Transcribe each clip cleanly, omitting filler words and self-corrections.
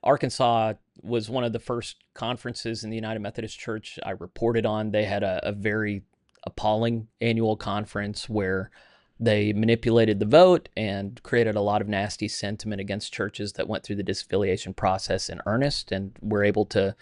Arkansas was one of the first conferences in the United Methodist Church I reported on. They had a very appalling annual conference where they manipulated the vote and created a lot of nasty sentiment against churches that went through the disaffiliation process in earnest and were able to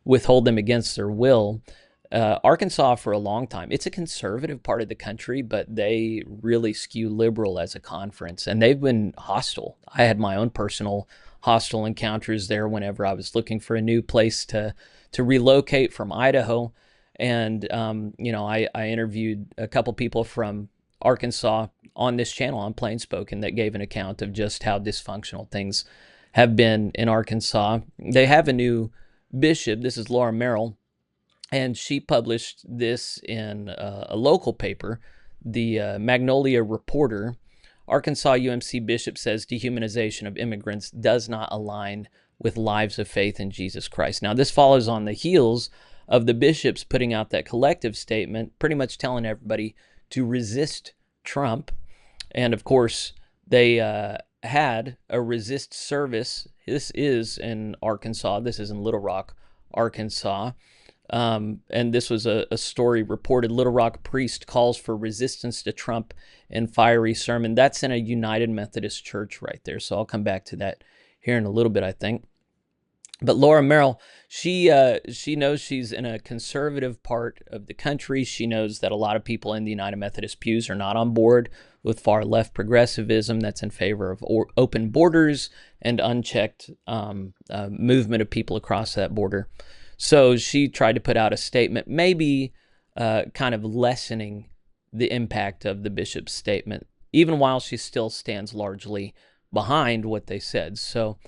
withhold them against their will. Arkansas, for a long time, it's a conservative part of the country, but they really skew liberal as a conference, and they've been hostile. I had my own personal hostile encounters there whenever I was looking for a new place to relocate from Idaho. And, I interviewed a couple people from Arkansas on this channel on Plain Spoken that gave an account of just how dysfunctional things have been in Arkansas. They have a new bishop. This is Laura Merrill, and she published this in a local paper, the Magnolia Reporter. Arkansas UMC bishop says dehumanization of immigrants does not align with lives of faith in Jesus Christ. Now, this follows on the heels of the bishops putting out that collective statement, pretty much telling everybody to resist Trump. And of course, they had a resist service. This is in Arkansas. This is in Little Rock, Arkansas. And this was a story reported. Little Rock priest calls for resistance to Trump in fiery sermon. That's in a United Methodist Church right there. So I'll come back to that here in a little bit, I think. But Laura Merrill, she knows she's in a conservative part of the country. She knows that a lot of people in the United Methodist pews are not on board with far left progressivism that's in favor of open borders and unchecked movement of people across that border. So she tried to put out a statement, maybe kind of lessening the impact of the bishop's statement, even while she still stands largely behind what they said. So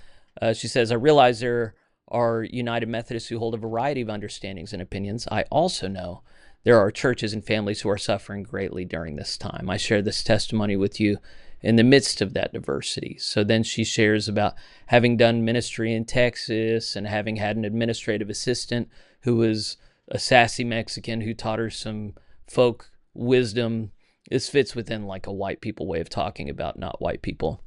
she says, I realize there are United Methodists who hold a variety of understandings and opinions. I also know there are churches and families who are suffering greatly during this time. I share this testimony with you in the midst of that diversity. So then she shares about having done ministry in Texas and having had an administrative assistant who was a sassy Mexican who taught her some folk wisdom. This fits within like a white people way of talking about not white people.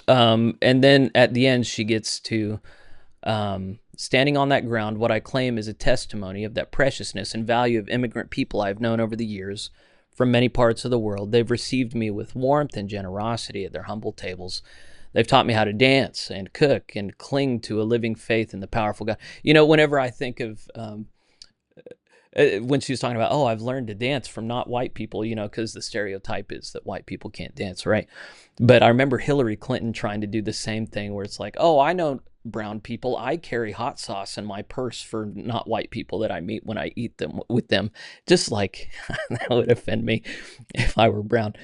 And then at the end, she gets to standing on that ground, what I claim is a testimony of that preciousness and value of immigrant people I've known over the years from many parts of the world. They've received me with warmth and generosity at their humble tables. They've taught me how to dance and cook and cling to a living faith in the powerful God. You know, whenever I think of when she was talking about, oh, I've learned to dance from not white people, you know, because the stereotype is that white people can't dance, right? But I remember Hillary Clinton trying to do the same thing where it's like, oh, I know brown people. I carry hot sauce in my purse for not white people that I meet when I eat them with them. Just like that would offend me if I were brown.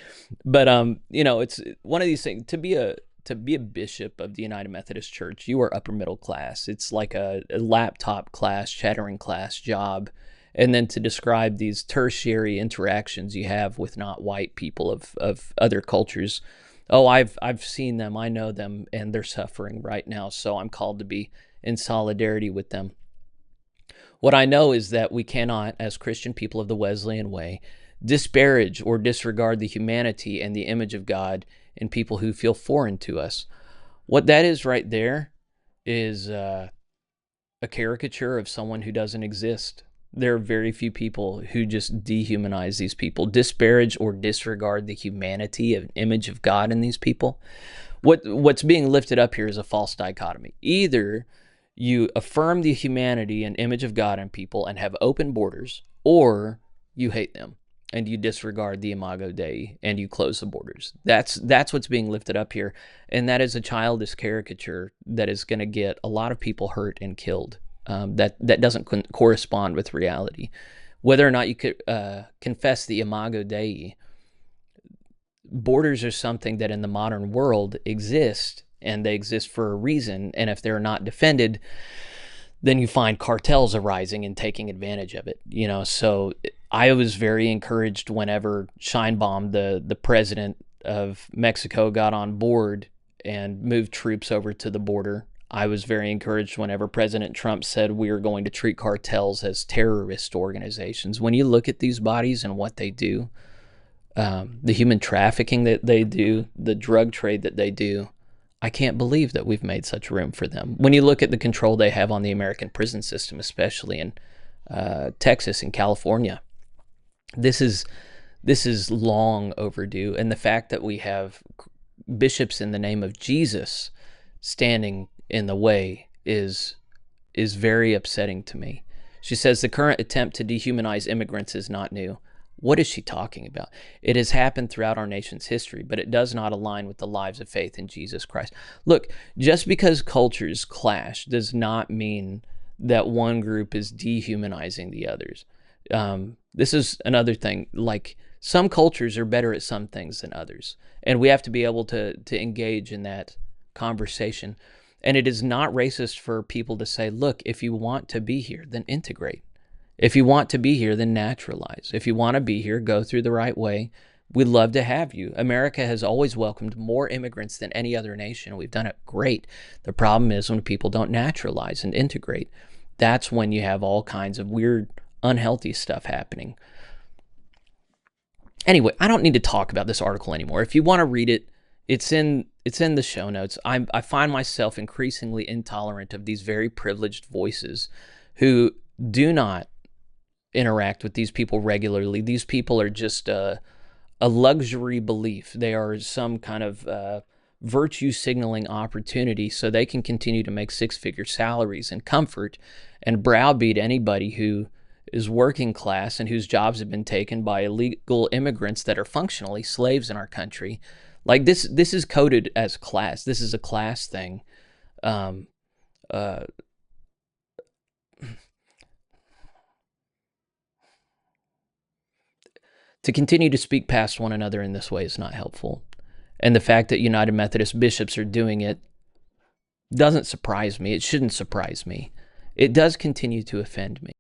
But you know, it's one of these things. To be a bishop of the United Methodist Church, you are upper middle class. It's like a laptop class, chattering class job. And then to describe these tertiary interactions you have with not white people of other cultures. Oh, I've seen them, I know them, and they're suffering right now, so I'm called to be in solidarity with them. What I know is that we cannot, as Christian people of the Wesleyan way, disparage or disregard the humanity and the image of God in people who feel foreign to us. What that is right there is a caricature of someone who doesn't exist. There are very few people who just dehumanize these people, disparage or disregard the humanity and image of God in these people. What's being lifted up here is a false dichotomy. Either you affirm the humanity and image of God in people and have open borders, or you hate them and you disregard the Imago Dei and you close the borders. That's what's being lifted up here, and that is a childish caricature that is going to get a lot of people hurt and killed. That doesn't correspond with reality. Whether or not you could confess the Imago Dei, borders are something that in the modern world exist, and they exist for a reason. And if they're not defended, then you find cartels arising and taking advantage of it. You know, so I was very encouraged whenever Scheinbaum, the president of Mexico, got on board and moved troops over to the border. I was very encouraged whenever President Trump said we are going to treat cartels as terrorist organizations. When you look at these bodies and what they do, the human trafficking that they do, the drug trade that they do, I can't believe that we've made such room for them. When you look at the control they have on the American prison system, especially in Texas and California, this is long overdue. And the fact that we have bishops in the name of Jesus standing in the way is very upsetting to me. She says the current attempt to dehumanize immigrants is not new. What is she talking about? It has happened throughout our nation's history, but it does not align with the lives of faith in Jesus Christ. Look, just because cultures clash does not mean that one group is dehumanizing the others. This is another thing. Like, some cultures are better at some things than others, and we have to be able to engage in that conversation. And it is not racist for people to say, look, if you want to be here, then integrate. If you want to be here, then naturalize. If you want to be here, go through the right way. We'd love to have you. America has always welcomed more immigrants than any other nation. We've done it great. The problem is when people don't naturalize and integrate. That's when you have all kinds of weird, unhealthy stuff happening. Anyway, I don't need to talk about this article anymore. If you want to read it, it's in the show notes. I find myself increasingly intolerant of these very privileged voices who do not interact with these people regularly. These people are just a luxury belief. They are some kind of virtue signaling opportunity so they can continue to make six-figure salaries and comfort and browbeat anybody who is working class and whose jobs have been taken by illegal immigrants that are functionally slaves in our country. Like, this is coded as class. This is a class thing. To continue to speak past one another in this way is not helpful. And the fact that United Methodist bishops are doing it doesn't surprise me. It shouldn't surprise me. It does continue to offend me.